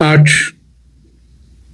8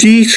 30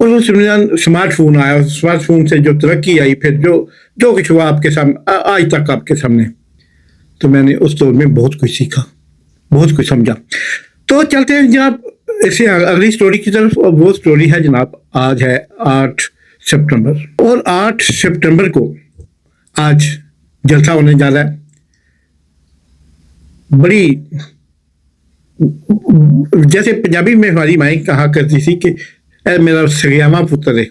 اور اس میں smart phone آیا, اسمارٹ فون سے جو ترقی آئی, پھر جو کچھ ہوا آپ کے سامنے آج تک آپ کے سامنے, تو میں نے اس دور میں بہت کچھ سیکھا, بہت کچھ سمجھا. تو چلتے ہیں جناب اسے اگلی سٹوری کی طرف, اور وہ سٹوری ہے جناب, آج ہے 8 سپٹمبر, اور 8 سپٹمبر کو آج جلسہ ہونے جا رہا ہے. بڑی جیسے پنجابی میں ہماری مائیں کہا کرتی تھی کہ اے میرا سگیاواں پتر ہے,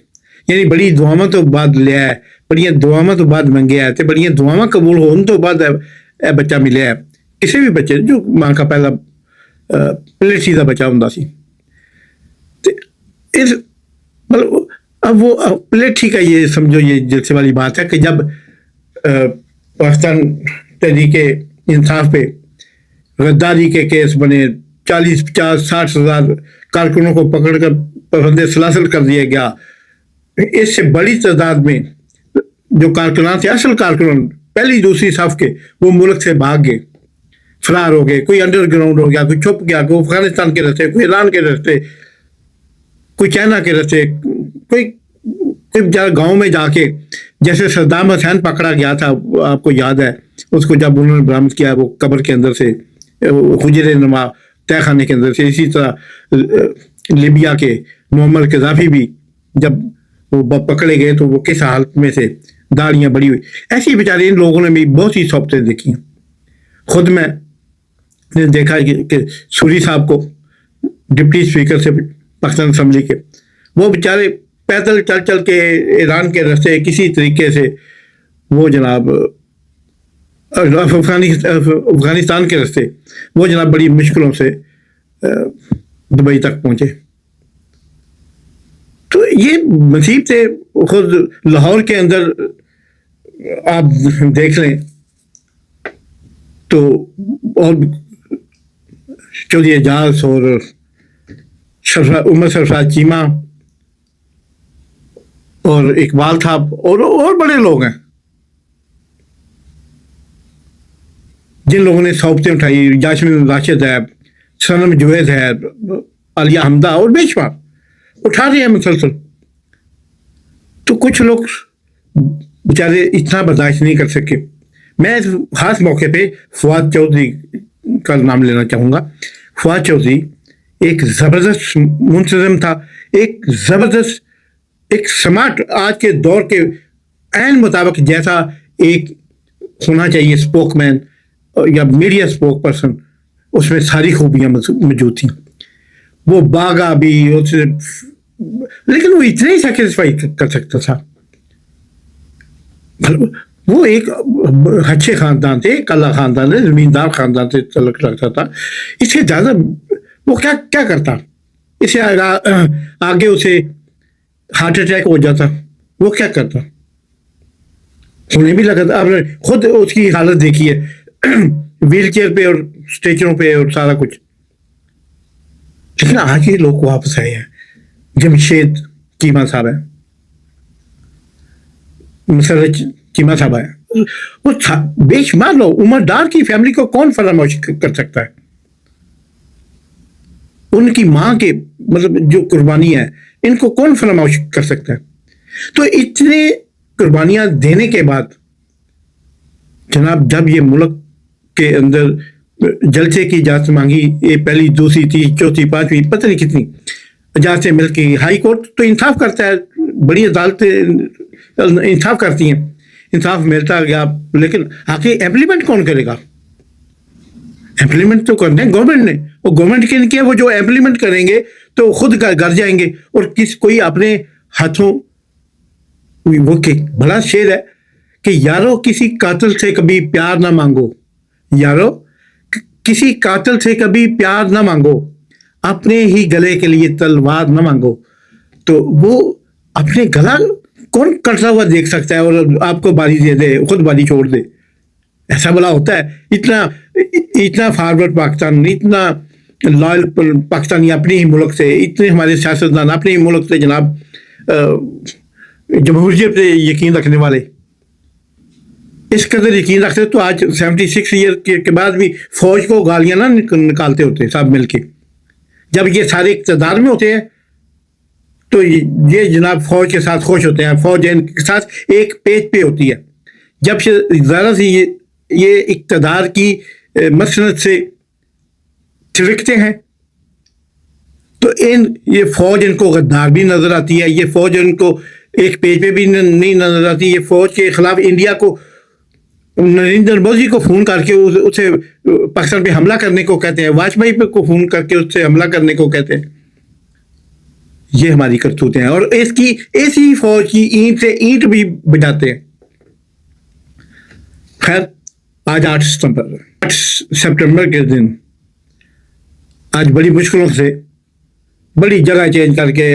یعنی بڑی دعاواں تو بعد لیا ہے, بڑی دعاواں تو بعد منگیا ہے, تو بڑی دعاواں قبول ہون تو بعد اے بچہ ملیا ہے. کسی بھی بچے جو ماں کا پہلا پلیٹسی کا بچہ ہوں سی, اس مطلب اب وہ پلیٹھی کا یہ سمجھو یہ جلسے والی بات ہے کہ جب پاکستان تحریک انصاف پہ غداری کے کیس بنے, 40 50 60 ہزار کارکنوں کو پکڑ کر پابند سلاسل کر دیا گیا. اس سے بڑی تعداد میں جو کارکنان تھے, اصل کارکنان پہلی دوسری صف کے, وہ ملک سے بھاگ گئے, فرار ہو گئے. کوئی انڈر گراؤنڈ ہو گیا, کوئی چھپ گیا, کوئی افغانستان کے راستے, کوئی ایران کے راستے, کوئی چائنا کے راستے, کوئی گاؤں میں جا کے, جیسے صدام حسین پکڑا گیا تھا, آپ کو یاد ہے, اس کو جب انہوں نے برآمد کیا وہ قبر کے اندر سے, حجرے نما تہ خانے کے اندر سے. اسی طرح لیبیا کے معمر قذافی بھی جب وہ پکڑے گئے تو وہ کس حالت میں سے, داڑیاں بڑی ہوئی. ایسی بیچارے ان لوگوں نے بھی بہت سی صحبتیں دیکھی. خود میں نے دیکھا کہ سوری صاحب کو, ڈپٹی اسپیکر سے پاکستان اسمبلی کے, وہ بیچارے پیدل چل چل کے ایران کے راستے کسی طریقے سے وہ جناب افغانستان کے راستے وہ جناب بڑی مشکلوں سے دبئی تک پہنچے. تو یہ نصیب سے خود لاہور کے اندر آپ دیکھ لیں تو, اور چودھری اعجاز اور عمر سرفراز چیمہ اور اقبال صاحب اور بڑے لوگ ہیں جن لوگوں نے صحبتیں اٹھائی. جاسمین راشد ہے, صنم جوید ہے, عالیہ حمدہ اور بے شمار اٹھا رہے ہیں مسلسل. تو کچھ لوگ بیچارے اتنا برداشت نہیں کر سکے. میں اس خاص موقع پہ فواد چودھری کا نام لینا چاہوں گا. فواد چودھری ایک زبردست منتظم تھا, ایک زبردست, ایک سمارٹ, آج کے دور کے عین مطابق جیسا ایک ہونا چاہیے اسپوک مین یا میڈیا اسپوک پرسن, اس میں ساری خوبیاں موجود تھیں. وہ باغا بھی, لیکن وہ اتنے ہی سیٹسفائی کر سکتا تھا. وہ ایک اچھے خاندان تھے, کلا خاندان تھے, زمیندار خاندان سے تعلق رکھتا تھا. اس سے زیادہ وہ کیا کرتا, اس سے آگے اسے ہارٹ اٹیک ہو جاتا, وہ کیا کرتا, انہیں بھی لگا تھا. آپ نے خود اس کی حالت دیکھی ہے, ویل چیئر پہ اور اسٹیچروں پہ اور سارا کچھ. لیکن آج یہ لوگ واپس آئے ہیں. جمشید چیمہ صاحب ہیں, مسرت چیمہ صاحب ہیں, وہ بے شمار لوگ. عمر ڈار کی فیملی کو کون فراموش کر سکتا ہے؟ ان کی ماں کے مطلب جو قربانی ہے, ان کو کون فراموش کر سکتا ہے؟ تو اتنے قربانیاں دینے کے بعد جناب جب یہ ملک کے اندر جلسے کی اجازت مانگی, یہ پہلی, دوسری, تیسری, چوتھی, پانچویں, پتہ نہیں کتنی اجازتیں مل کے, ہائی کورٹ تو انصاف کرتا ہے, بڑی عدالتیں انصاف کرتی ہیں, انصاف ملتا گیا, لیکن آگے امپلیمنٹ کون کرے گا؟ امپلیمنٹ تو کرنے گورنمنٹ نے, اور گورنمنٹ کے کیا, وہ جو امپلیمنٹ کریں گے تو خود گھر جائیں گے, اور کوئی اپنے ہاتھوں, وہ بڑا شعر ہے کہ یارو کسی قاتل سے کبھی پیار نہ مانگو, یارو کسی قاتل سے کبھی پیار نہ مانگو, اپنے ہی گلے کے لیے تلوار نہ مانگو. تو وہ اپنے گلا کون کٹتا ہوا دیکھ سکتا ہے اور آپ کو باری دے دے, خود باری چھوڑ دے؟ ایسا بلا ہوتا ہے؟ اتنا فارورڈ پاکستان, اتنا لائل پاکستانی اپنے ہی ملک سے, اتنے ہمارے سیاستدان اپنے ہی ملک سے جناب جمہوریت پہ یقین رکھنے والے, اس قدر یقین رکھتے تو آج 76 ایئر کے بعد بھی فوج کو گالیاں نہ نکالتے ہوتے سب مل کے. جب یہ سارے اقتدار میں ہوتے ہیں تو یہ جناب فوج کے ساتھ خوش ہوتے ہیں، فوج ان کے ساتھ ایک پیج پہ ہوتی ہے. جب ذرا سی یہ اقتدار کی مسنت سے چھڑکتے ہیں تو یہ فوج ان کو غدار بھی نظر آتی ہے، یہ فوج ان کو ایک پیج پہ بھی نہیں نظر آتی. یہ فوج کے خلاف انڈیا کو، نریندر مودی کو فون کر کے اسے پاکستان پہ حملہ کرنے کو کہتے ہیں، واجپئی پہ کو فون کر کے اس سے حملہ کرنے کو کہتے ہیں. یہ ہماری کرتوتیں ہیں، اور اس کی ایسی فوج کی اینٹ سے اینٹ بھی بجاتے ہیں. خیر، آج 8 ستمبر کے دن آج بڑی مشکلوں سے بڑی جگہ چینج کر کے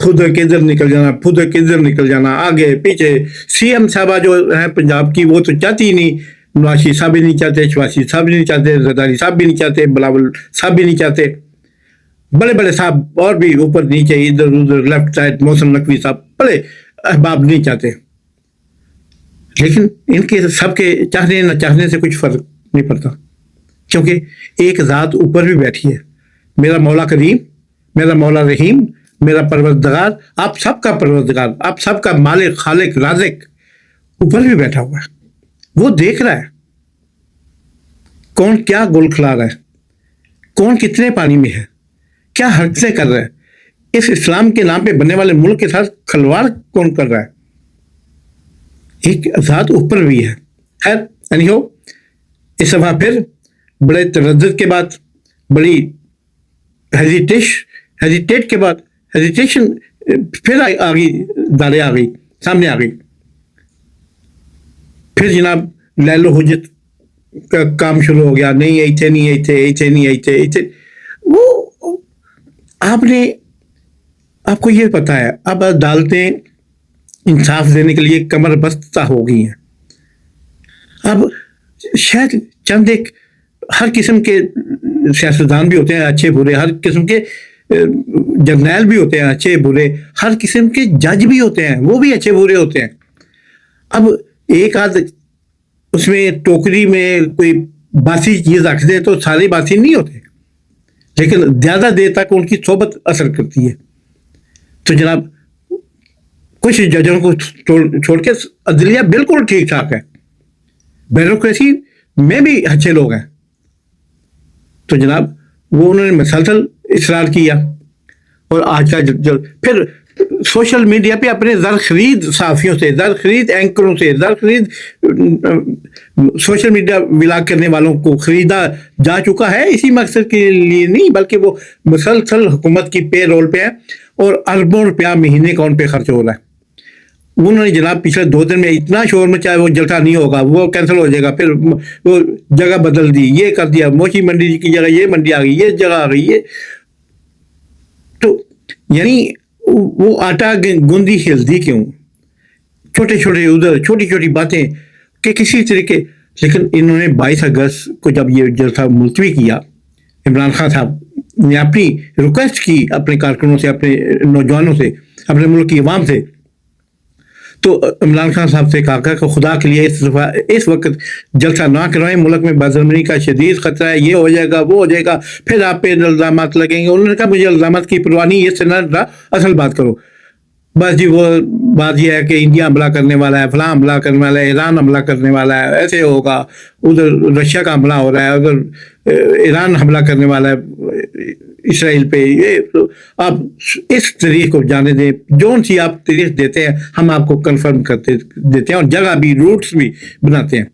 خود کدھر نکل جانا، خود کدھر نکل جانا، آگے پیچھے. سی ایم صاحبہ جو ہے پنجاب کی، وہ تو چاہتی ہی نہیں. نواز صاحب بھی نہیں چاہتے، شہباز صاحب بھی نہیں چاہتے، زرداری صاحب بھی نہیں چاہتے، بلاول صاحب بھی نہیں چاہتے، بڑے بڑے صاحب اور بھی اوپر نیچے ادھر ادھر لیفٹ سائڈ، محسن نقوی صاحب، بڑے احباب نہیں چاہتے. لیکن ان کے سب کے چاہنے نہ چاہنے سے کچھ فرق نہیں پڑتا، کیونکہ ایک ذات اوپر بھی بیٹھی ہے. میرا مولا کریم، میرا مولا رحیم، میرا پروردگار، آپ سب کا پروردگار، آپ سب کا مالک، خالق، رازق اوپر بھی بیٹھا ہوا ہے. وہ دیکھ رہا ہے کون کیا گول کھلا رہا ہے، کون کتنے پانی میں ہے، کیا حرکتیں کر رہا ہے. اس اسلام کے نام پہ بننے والے ملک کے ساتھ کھلواڑ کون کر رہا ہے. ایک ذات اوپر بھی ہے. خیر، انہو اس دفعہ پھر بڑے تردد کے بعد، بڑی ہیزیٹیٹ کے بعد، ہیزیٹیشن پھر آ گئی، دارے آ گئی، سامنے آ گئی. پھر جناب لیلو حجت کا کام شروع ہو گیا. نہیں ایتھے نہیں، ایتھے نہیں، ایتھے. وہ آپ کو یہ پتا ہے اب عدالتیں انصاف دینے کے لیے کمر بستہ ہو گئی ہیں. اب شاید چند ایک، ہر قسم کے سیاستدان بھی ہوتے ہیں اچھے برے، ہر قسم کے جرنیل بھی ہوتے ہیں اچھے برے، ہر قسم کے جج بھی ہوتے ہیں، وہ بھی اچھے برے ہوتے ہیں. اب ایک آدھ اس میں ٹوکری میں کوئی باسی چیز رکھ دے تو سارے باسی نہیں ہوتے، لیکن زیادہ دیر تک ان کی صحبت اثر کرتی ہے. تو جناب کچھ ججوں کو چھوڑ کے عدلیہ بالکل ٹھیک ٹھاک ہے، بیوروکریسی میں بھی اچھے لوگ ہیں. تو جناب وہ انہوں نے مسلسل اصرار کیا، اور آج کا پھر سوشل میڈیا پہ اپنے زر خرید صحافیوں سے، زر خرید اینکروں سے، زر خرید سوشل میڈیا ولاگ کرنے والوں کو خریدا جا چکا ہے. اسی مقصد کے لیے نہیں، بلکہ وہ مسلسل حکومت کی پے رول پہ ہے، اور اربوں روپیہ مہینے کا ان پہ خرچ ہو رہا ہے. انہوں نے جناب پچھلے 2 دن میں اتنا شور مچایا، وہ جلسہ نہیں ہوگا، وہ کینسل ہو جائے گا، پھر وہ جگہ بدل دی، یہ کر دیا، موچی منڈی کی جگہ یہ منڈی آ گئی، یہ جگہ آ گئی. یہ تو یعنی وہ آٹا گوندی ہلدی کیوں، چھوٹے چھوٹے ادھر چھوٹی چھوٹی باتیں کہ کسی طریقے. لیکن انہوں نے 22 اگست کو جب یہ جلسہ ملتوی کیا، عمران خان صاحب نے اپنی ریکویسٹ کی اپنے کارکنوں سے، اپنے نوجوانوں سے، اپنے ملک کی عوام سے، تو عمران خان صاحب سے کہا کہ خدا کے لیے اس وقت جلسہ نہ کروائیں، ملک میں بدامنی کا شدید خطرہ ہے، یہ ہو جائے گا، وہ ہو جائے گا، پھر آپ پہ الزامات لگیں گے. انہوں نے کہا مجھے الزامات کی پرواہ نہیں، اس سے نہ رہا، اصل بات کرو. بس جی وہ بات یہ ہے کہ انڈیا حملہ کرنے والا ہے، فلاں حملہ کرنے والا ہے، ایران حملہ کرنے والا ہے، ایسے ہوگا، ادھر رشیا کا حملہ ہو رہا ہے، ادھر ایران حملہ کرنے والا ہے اسرائیل پہ. یہ آپ اس تاریخ کو جانے دیں، جون سی آپ تاریخ دیتے ہیں ہم آپ کو کنفرم کرتے دیتے ہیں، اور جگہ بھی، روٹس بھی بناتے ہیں.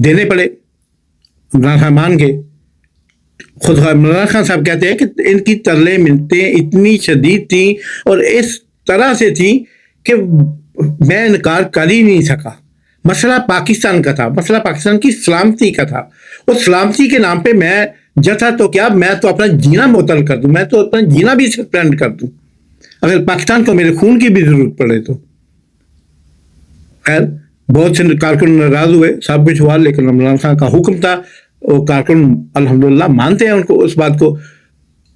دینے پڑے، عمران خان مان گئے. خود عمران خان صاحب کہتے ہیں کہ ان کی ترلے منتیں اتنی شدید تھیں اور اس طرح سے تھیں کہ میں انکار کر ہی نہیں سکا. مسئلہ پاکستان کا تھا، مسئلہ پاکستان کی سلامتی کا تھا. اس سلامتی کے نام پہ میں جتھا تو کیا، میں تو اپنا جینا معطل کر دوں، میں تو اپنا جینا بھی سسپینڈ کر دوں اگر پاکستان کو میرے خون کی بھی ضرورت پڑے تو. خیر، بہت سے کارکن ناراض ہوئے، سب کچھ ہوا، لیکن عمران خان کا حکم تھا، وہ کارکن الحمدللہ مانتے ہیں ان کو، اس بات کو.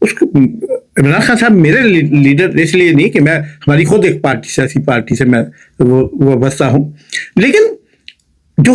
عمران خان صاحب میرے لیڈر اس لیے نہیں کہ میں، ہماری خود ایک پارٹی، سیاسی پارٹی سے میں وابستہ ہوں، لیکن جو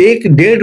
1-1.5